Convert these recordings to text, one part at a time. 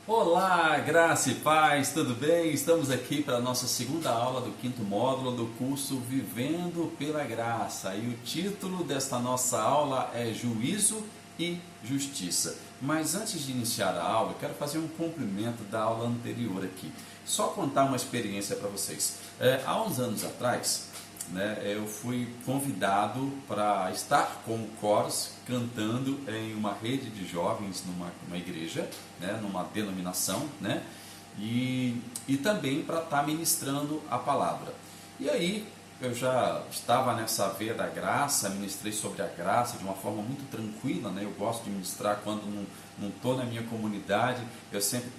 Olá, graça e paz, tudo bem? Estamos aqui para a nossa segunda aula do quinto módulo do curso Vivendo pela Graça. E o título desta nossa aula é Juízo e Justiça. Mas antes de iniciar a aula, eu quero fazer um cumprimento da aula anterior aqui. Só contar uma experiência para vocês. Há uns anos atrás, eu fui convidado para estar com o Coros cantando em uma rede de jovens numa igreja, numa denominação, e também para estar ministrando a palavra. E aí eu já estava nessa veia da graça, ministrei sobre a graça de uma forma muito tranquila, eu gosto de ministrar quando não estou na minha comunidade, eu sempre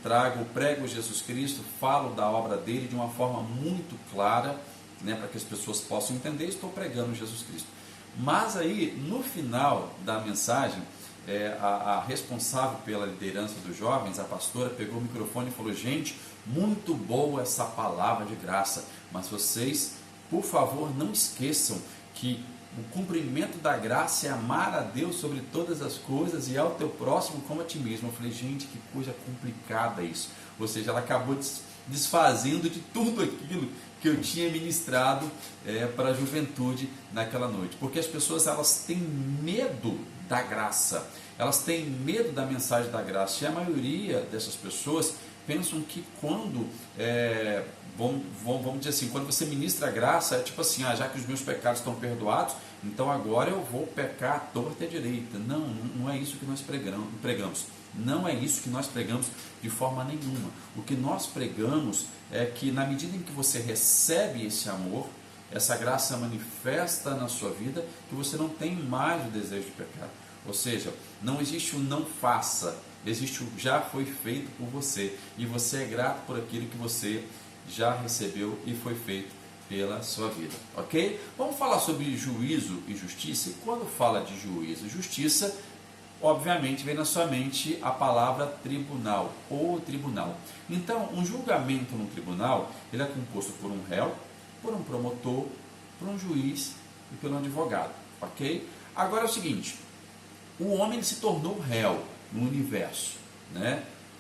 prego Jesus Cristo, falo da obra dele de uma forma muito clara, para que as pessoas possam entender, estou pregando Jesus Cristo. Mas aí, no final da mensagem, a responsável pela liderança dos jovens, a pastora, pegou o microfone e falou: gente, muito boa essa palavra de graça, mas vocês, por favor, não esqueçam que o cumprimento da graça é amar a Deus sobre todas as coisas e ao teu próximo como a ti mesmo. Eu falei: gente, que coisa complicada isso. Ou seja, ela acabou desfazendo de tudo aquilo que eu tinha ministrado para a juventude naquela noite. Porque as pessoas, elas têm medo da graça, elas têm medo da mensagem da graça, e a maioria dessas pessoas pensam que quando, vamos dizer assim, quando você ministra a graça, é tipo assim: já que os meus pecados estão perdoados, então agora eu vou pecar à torta e à direita. Não é isso que nós pregamos. Não é isso que nós pregamos de forma nenhuma. O que nós pregamos é que, na medida em que você recebe esse amor, essa graça manifesta na sua vida, que você não tem mais o desejo de pecar. Ou seja, não existe o não faça, existe o já foi feito por você, e você é grato por aquilo que você já recebeu e foi feito pela sua vida, ok? Vamos falar sobre juízo e justiça. E quando fala de juízo e justiça, obviamente vem na sua mente a palavra tribunal ou tribunal. Então, um julgamento no tribunal, ele é composto por um réu, por um promotor, por um juiz e por um advogado, ok? Agora é o seguinte: o homem se tornou réu no universo,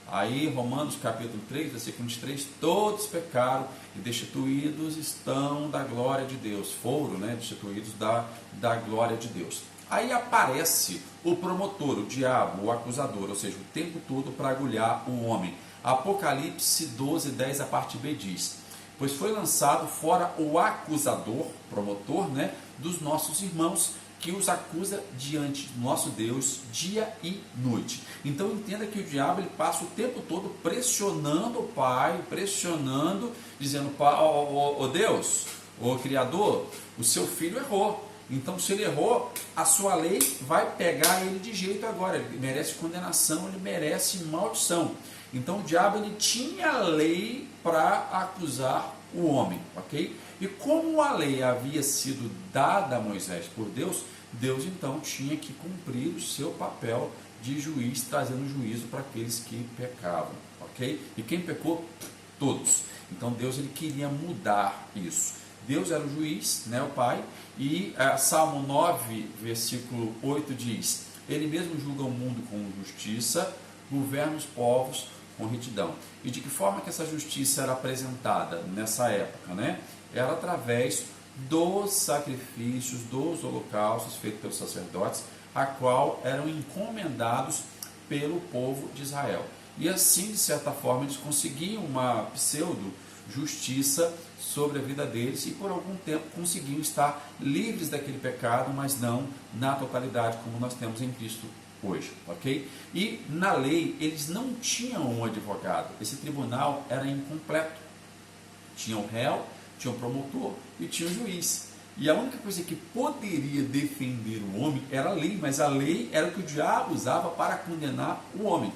Aí, Romanos capítulo 3, versículo 23, todos pecaram e destituídos estão da glória de Deus. Foram, destituídos da glória de Deus. Aí aparece o promotor, o diabo, o acusador, ou seja, o tempo todo para agulhar o homem. Apocalipse 12, 10, a parte B diz: pois foi lançado fora o acusador, promotor, dos nossos irmãos, que os acusa diante do nosso Deus dia e noite. Então entenda que o diabo, ele passa o tempo todo pressionando o Pai, dizendo: ó Deus, ó Criador, o seu filho errou. Então, se ele errou, a sua lei vai pegar ele de jeito agora. Ele merece condenação, ele merece maldição. Então, o diabo, ele tinha a lei para acusar o homem, ok? E como a lei havia sido dada a Moisés por Deus, Deus então tinha que cumprir o seu papel de juiz, trazendo juízo para aqueles que pecavam, ok? E quem pecou? Todos. Então, Deus, ele queria mudar isso. Deus era o juiz, o Pai, e Salmo 9, versículo 8 diz: ele mesmo julga o mundo com justiça, governa os povos com retidão. E de que forma que essa justiça era apresentada nessa época? Era através dos sacrifícios, dos holocaustos feitos pelos sacerdotes, a qual eram encomendados pelo povo de Israel. E assim, de certa forma, eles conseguiam uma pseudo-justiça sobre a vida deles, e por algum tempo conseguiam estar livres daquele pecado, mas não na totalidade como nós temos em Cristo hoje, ok? E na lei eles não tinham um advogado, esse tribunal era incompleto. Tinha o réu, tinha o promotor e tinha o juiz. E a única coisa que poderia defender o homem era a lei, mas a lei era o que o diabo usava para condenar o homem,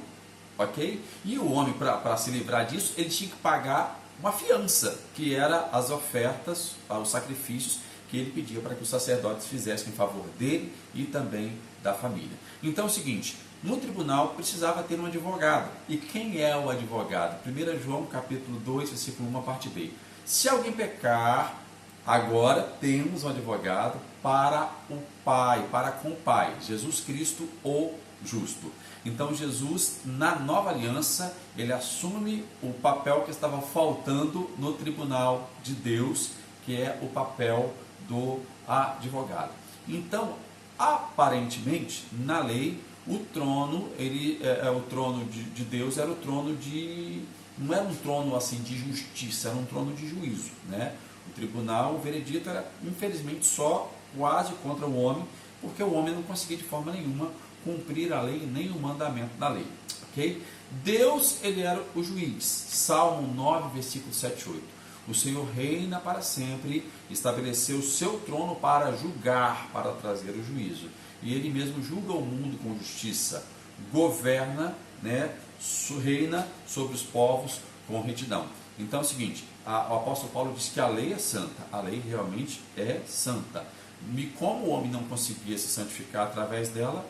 ok? E o homem, para se livrar disso, ele tinha que pagar uma fiança, que era as ofertas, os sacrifícios que ele pedia para que os sacerdotes fizessem em favor dele e também da família. Então é o seguinte: no tribunal precisava ter um advogado. E quem é o advogado? 1 João capítulo 2, versículo 1, a parte B. Se alguém pecar, agora temos um advogado para o Pai, para com o Pai, Jesus Cristo, o justo. Então Jesus, na nova aliança, ele assume o papel que estava faltando no tribunal de Deus, que é o papel do advogado. Então, aparentemente, na lei, o trono, o trono de Deus era o trono não era um trono assim de justiça, era um trono de juízo, né? O tribunal, o veredito era, infelizmente, só quase contra o homem, porque o homem não conseguia de forma nenhuma cumprir a lei, nem o mandamento da lei, ok? Deus, ele era o juiz. Salmo 9, versículo 7 e 8. O Senhor reina para sempre, estabeleceu o seu trono para julgar, para trazer o juízo. E ele mesmo julga o mundo com justiça, governa, né, reina sobre os povos com retidão. Então é o seguinte, o apóstolo Paulo diz que a lei é santa, a lei realmente é santa. E como o homem não conseguia se santificar através dela,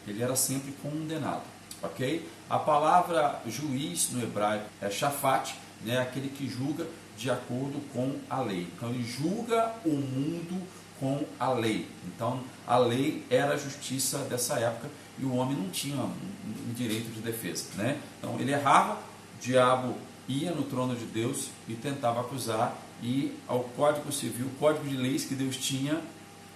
ele era sempre condenado, ok? A palavra juiz no hebraico é shafat, né, aquele que julga de acordo com a lei. Então ele julga o mundo com a lei. Então a lei era a justiça dessa época e o homem não tinha um direito de defesa, né? Então ele errava, o diabo ia no trono de Deus e tentava acusar, e ao Código Civil, o Código de Leis que Deus tinha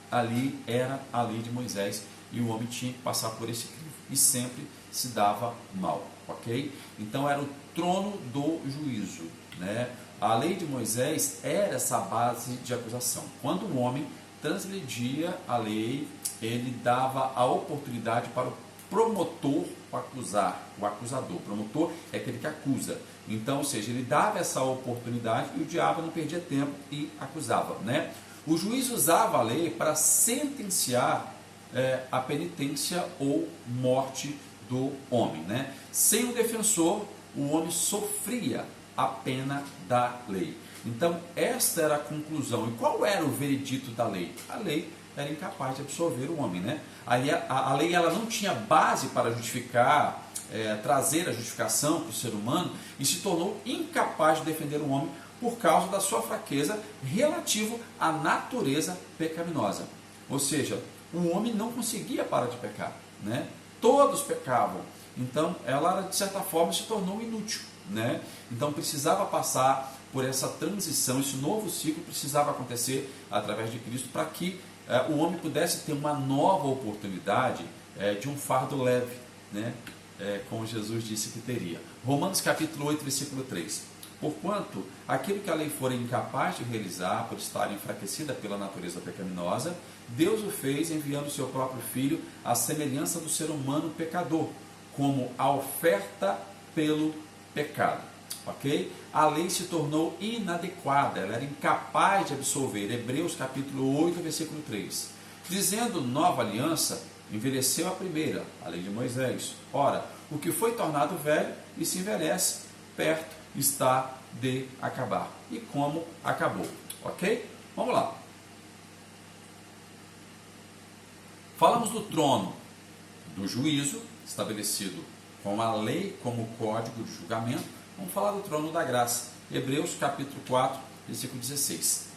ali era a lei de Moisés, e o homem tinha que passar por esse crivo e sempre se dava mal, ok? Então era o trono do juízo, né? A lei de Moisés era essa base de acusação. Quando o homem transgredia a lei, ele dava a oportunidade para o promotor acusar, o acusador. O promotor é aquele que acusa. Então, ou seja, ele dava essa oportunidade e o diabo não perdia tempo e acusava, né? O juiz usava a lei para sentenciar a penitência ou morte do homem, né? Sem o defensor, o homem sofria a pena da lei. Então, esta era a conclusão. E qual era o veredito da lei? A lei era incapaz de absolver o homem, né? A lei ela não tinha base para justificar, trazer a justificação para o ser humano, e se tornou incapaz de defender o homem por causa da sua fraqueza relativo à natureza pecaminosa. Ou seja, o homem não conseguia parar de pecar, né? Todos pecavam. Então, ela, de certa forma, se tornou inútil, né? Então, precisava passar por essa transição, esse novo ciclo precisava acontecer através de Cristo, para que o homem pudesse ter uma nova oportunidade de um fardo leve, né? Como Jesus disse que teria. Romanos capítulo 8, versículo 3. Porquanto aquilo que a lei fora incapaz de realizar, por estar enfraquecida pela natureza pecaminosa, Deus o fez enviando o seu próprio Filho à semelhança do ser humano pecador, como a oferta pelo pecado. Ok? A lei se tornou inadequada, ela era incapaz de absolver. Hebreus capítulo 8, versículo 3. Dizendo nova aliança, envelheceu a primeira, a lei de Moisés. Ora, o que foi tornado velho e se envelhece, perto está de acabar. E como acabou? Ok? Vamos lá. Falamos do trono do juízo, estabelecido com a lei como código de julgamento. Vamos falar do trono da graça. Hebreus capítulo 4, versículo 16.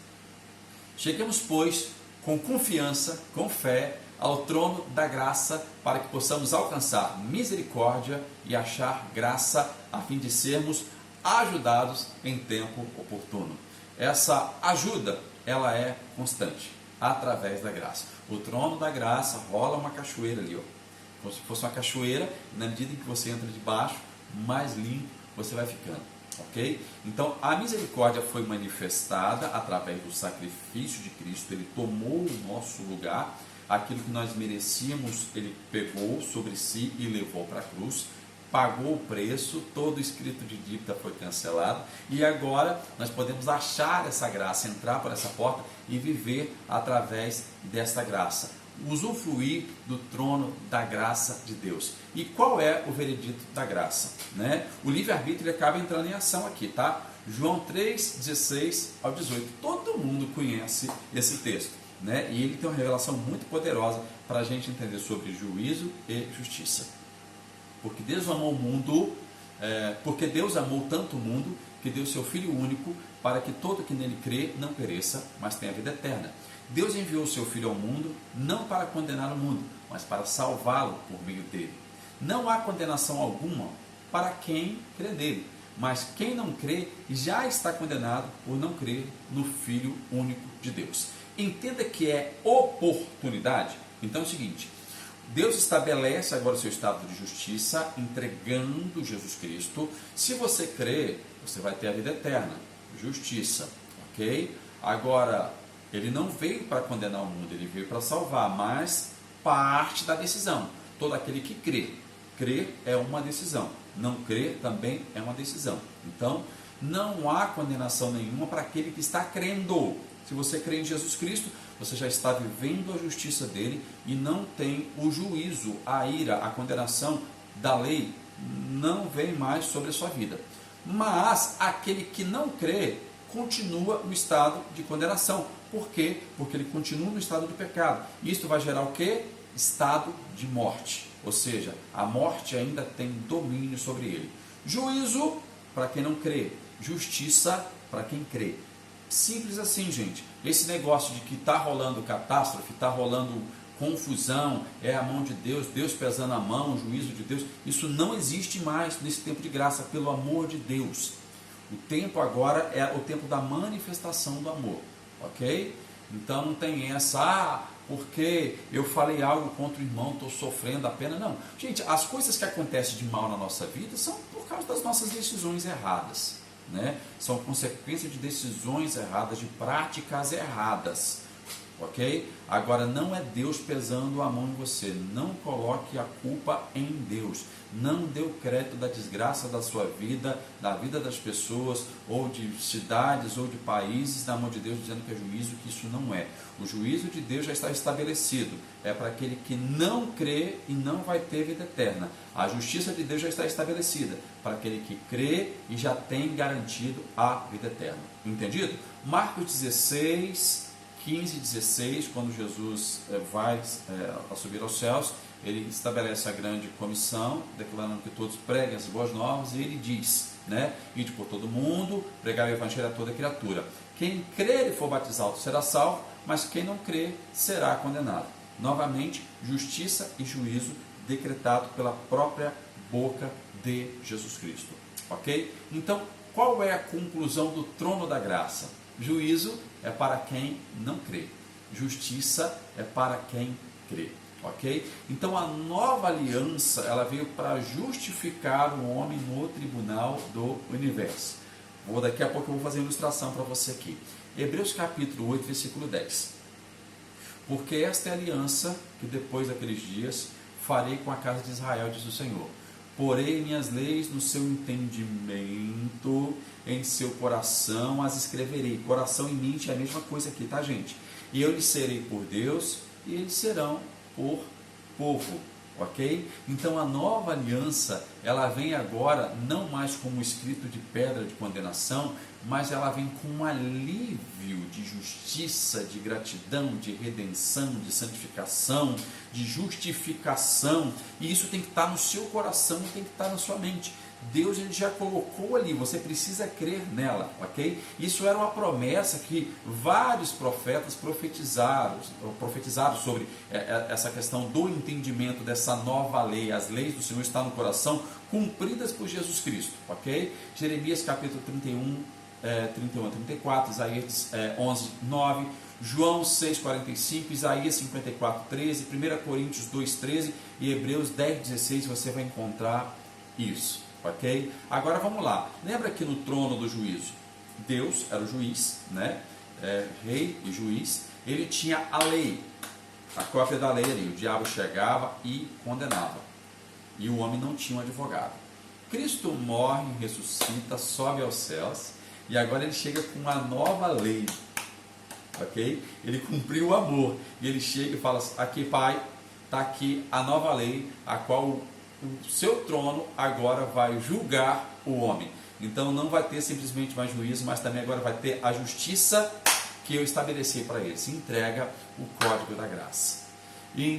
Cheguemos, pois, com confiança, com fé, ao trono da graça, para que possamos alcançar misericórdia e achar graça, a fim de sermos ajudados em tempo oportuno. Essa ajuda, ela é constante, através da graça. O trono da graça, rola uma cachoeira ali, ó. Como se fosse uma cachoeira, na medida em que você entra debaixo, mais limpo você vai ficando, ok? Então, a misericórdia foi manifestada através do sacrifício de Cristo. Ele tomou o nosso lugar, aquilo que nós merecíamos, ele pegou sobre si e levou para a cruz, pagou o preço, todo escrito de dívida foi cancelado, e agora nós podemos achar essa graça, entrar por essa porta e viver através desta graça, usufruir do trono da graça de Deus. E qual é o veredito da graça, né? O livre-arbítrio acaba entrando em ação aqui, tá? João 3, 16 ao 18. Todo mundo conhece esse texto, né? E ele tem uma revelação muito poderosa para a gente entender sobre juízo e justiça. Porque Deus amou o mundo, porque Deus amou tanto o mundo que deu seu Filho único para que todo que nele crê não pereça, mas tenha vida eterna. Deus enviou o seu Filho ao mundo não para condenar o mundo, mas para salvá-lo por meio dele. Não há condenação alguma para quem crê nele, mas quem não crê já está condenado por não crer no Filho único de Deus. Entenda que é oportunidade. Então é o seguinte, Deus estabelece agora o seu estado de justiça, entregando Jesus Cristo. Se você crer, você vai ter a vida eterna, justiça, ok? Agora, ele não veio para condenar o mundo, ele veio para salvar, mas parte da decisão. Todo aquele que crê, crer é uma decisão, não crer também é uma decisão. Então, não há condenação nenhuma para aquele que está crendo. Se você crê em Jesus Cristo, você já está vivendo a justiça dele e não tem o juízo, a ira, a condenação da lei, não vem mais sobre a sua vida. Mas aquele que não crê continua no estado de condenação. Por quê? Porque ele continua no estado de pecado. Isto vai gerar o quê? Estado de morte. Ou seja, a morte ainda tem domínio sobre ele. Juízo para quem não crê, justiça para quem crê. Simples assim, gente. Esse negócio de que está rolando catástrofe, está rolando confusão, é a mão de Deus, Deus pesando a mão, o juízo de Deus, isso não existe mais nesse tempo de graça, pelo amor de Deus. O tempo agora é o tempo da manifestação do amor, ok? Então não tem essa, porque eu falei algo contra o irmão, estou sofrendo a pena. Não, gente, as coisas que acontecem de mal na nossa vida são por causa das nossas decisões erradas. Né? São consequências de decisões erradas, de práticas erradas, ok? Agora, não é Deus pesando a mão em você, não coloque a culpa em Deus, não dê o crédito da desgraça da sua vida, da vida das pessoas, ou de cidades, ou de países, na mão de Deus, dizendo que é juízo, que isso não é. O juízo de Deus já está estabelecido, é para aquele que não crê e não vai ter vida eterna. A justiça de Deus já está estabelecida, para aquele que crê e já tem garantido a vida eterna. Entendido? Marcos 16, 15 e 16, quando Jesus vai subir aos céus, ele estabelece a grande comissão, declarando que todos preguem as boas novas, e ele diz, né, ide por todo mundo, pregar o evangelho a toda criatura. Quem crer e for batizado será salvo, mas quem não crer será condenado. Novamente, justiça e juízo decretado pela própria boca de Jesus Cristo. Ok? Então, qual é a conclusão do trono da graça? Juízo é para quem não crê. Justiça é para quem crê. Ok? Então, a nova aliança, ela veio para justificar o homem no tribunal do universo. Daqui a pouco eu vou fazer uma ilustração para você aqui. Hebreus capítulo 8, versículo 10. Porque esta é a aliança que depois daqueles dias farei com a casa de Israel, diz o Senhor. Porei minhas leis no seu entendimento, em seu coração as escreverei. Coração e mente é a mesma coisa aqui, tá, gente? E eu lhes serei por Deus e eles serão por povo. Ok? Então a nova aliança, ela vem agora não mais como escrito de pedra de condenação, mas ela vem com um alívio de justiça, de gratidão, de redenção, de santificação, de justificação, e isso tem que estar no seu coração, tem que estar na sua mente. Deus, ele já colocou ali, você precisa crer nela, ok? Isso era uma promessa que vários profetas profetizaram sobre essa questão do entendimento dessa nova lei. As leis do Senhor estão no coração, cumpridas por Jesus Cristo, ok? Jeremias capítulo 31 a 34, Isaías 11, 9, João 6, 45, Isaías 54, 13, 1 Coríntios 2, 13 e Hebreus 10, 16, você vai encontrar isso. Ok? Agora vamos lá. Lembra que no trono do juízo, Deus era o juiz, né? Rei e juiz. Ele tinha a lei, a cópia da lei ali. O diabo chegava e condenava. E o homem não tinha um advogado. Cristo morre, ressuscita, sobe aos céus. E agora ele chega com uma nova lei. Ok? Ele cumpriu o amor. E ele chega e fala: aqui, Pai, está aqui a nova lei, a qual o seu trono agora vai julgar o homem. Então não vai ter simplesmente mais juízo, mas também agora vai ter a justiça que eu estabeleci para ele. Se entrega o código da graça. E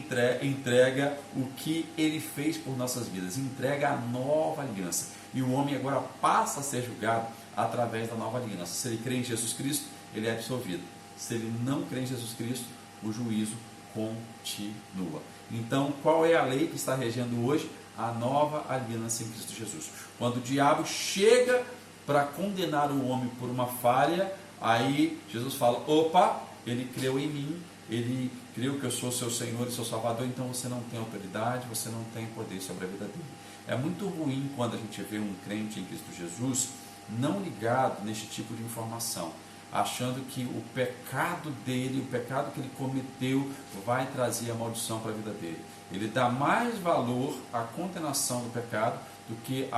entrega o que ele fez por nossas vidas. Entrega a nova aliança. e o homem agora passa a ser julgado através da nova aliança. Se ele crê em Jesus Cristo, ele é absolvido. Se ele não crê em Jesus Cristo, o juízo continua. Então, qual é a lei que está regendo hoje? A nova aliança em Cristo Jesus. Quando o diabo chega para condenar o homem por uma falha, aí Jesus fala, opa, ele creu em mim, ele creu que eu sou seu Senhor e seu Salvador, então você não tem autoridade, você não tem poder sobre a vida dele. É muito ruim quando a gente vê um crente em Cristo Jesus não ligado neste tipo de informação, achando que o pecado dele, o pecado que ele cometeu, vai trazer a maldição para a vida dele. Ele dá mais valor à condenação do pecado do que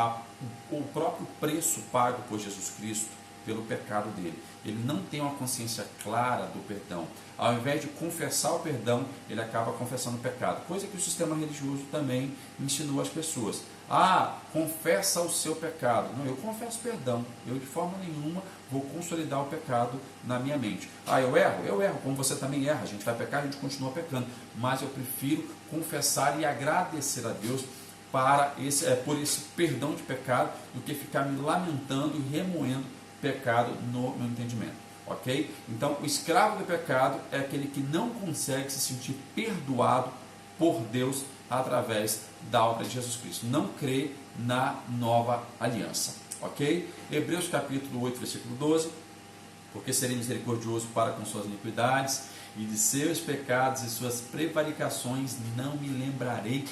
o próprio preço pago por Jesus Cristo pelo pecado dele. Ele não tem uma consciência clara do perdão. Ao invés de confessar o perdão, ele acaba confessando o pecado. Coisa que o sistema religioso também ensinou às pessoas. Confessa o seu pecado. Não, eu confesso perdão. Eu de forma nenhuma vou consolidar o pecado na minha mente. Eu erro, como você também erra. A gente vai pecar, a gente continua pecando. Mas eu prefiro confessar e agradecer a Deus por esse perdão de pecado, do que ficar me lamentando e remoendo pecado no meu entendimento, ok? Então, o escravo do pecado é aquele que não consegue se sentir perdoado por Deus através da obra de Jesus Cristo, não crê na nova aliança, ok? Hebreus capítulo 8, versículo 12, porque serei misericordioso para com suas iniquidades, e de seus pecados e suas prevaricações não me lembrarei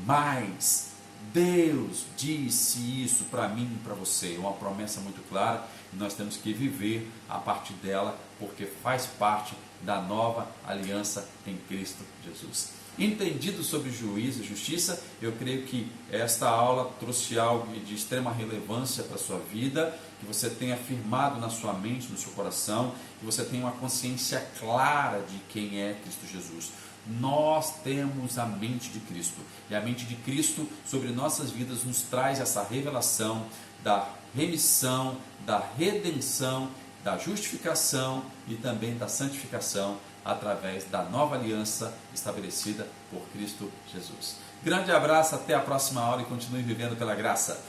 mais. Deus disse isso para mim e para você, é uma promessa muito clara, e nós temos que viver a partir dela, porque faz parte da nova aliança em Cristo Jesus. Entendido sobre juízo e justiça, eu creio que esta aula trouxe algo de extrema relevância para a sua vida, que você tenha firmado na sua mente, no seu coração, que você tenha uma consciência clara de quem é Cristo Jesus. Nós temos a mente de Cristo, e a mente de Cristo sobre nossas vidas nos traz essa revelação da remissão, da redenção, da justificação e também da santificação através da nova aliança estabelecida por Cristo Jesus. Grande abraço, até a próxima aula e continue vivendo pela graça.